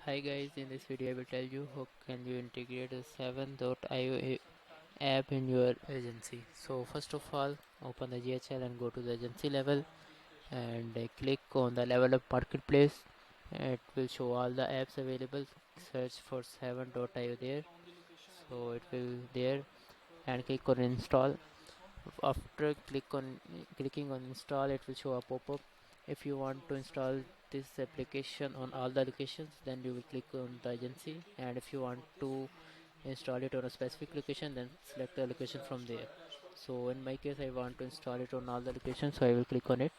Hi guys, in this video I will tell you how can you integrate a 7.io app in your agency. So first of all, open the GHL and go to the agency level and click on the level of marketplace. It will show all the apps available. Search for 7.io there. So it will there and click on install. After clicking on install, it will show a pop-up. If you want to install this application on all the locations, then you will click on the agency, and if you want to install it on a specific location, then select the location from there. So in my case I want to install it on all the locations, so I will click on it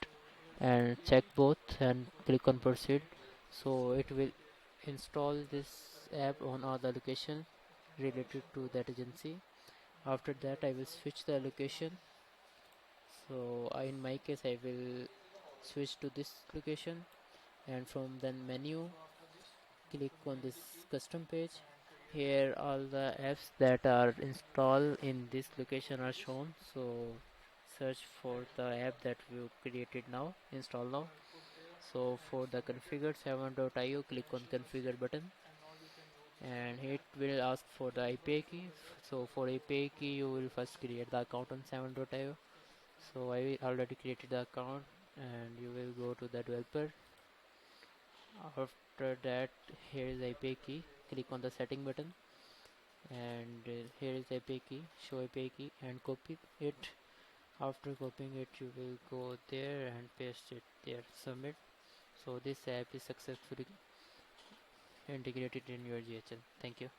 and check both and click on proceed. So it will install this app on all the locations related to that agency. After that I will switch the location. So in my case I will switch to this location, and from the menu click on this custom page. Here all the apps that are installed in this location are shown, so search for the app that we created now, install now. So for the configure 7.io, click on configure button, and it will ask for the API key. So for API key you will first create the account on 7.io. So I already created the account, and you will go to the developer. After that, here is API key. Click on the setting button, and here is API key. Show API key and copy it. After copying it, you will go there and paste it there. Submit. So this app is successfully integrated in your GHL. Thank you.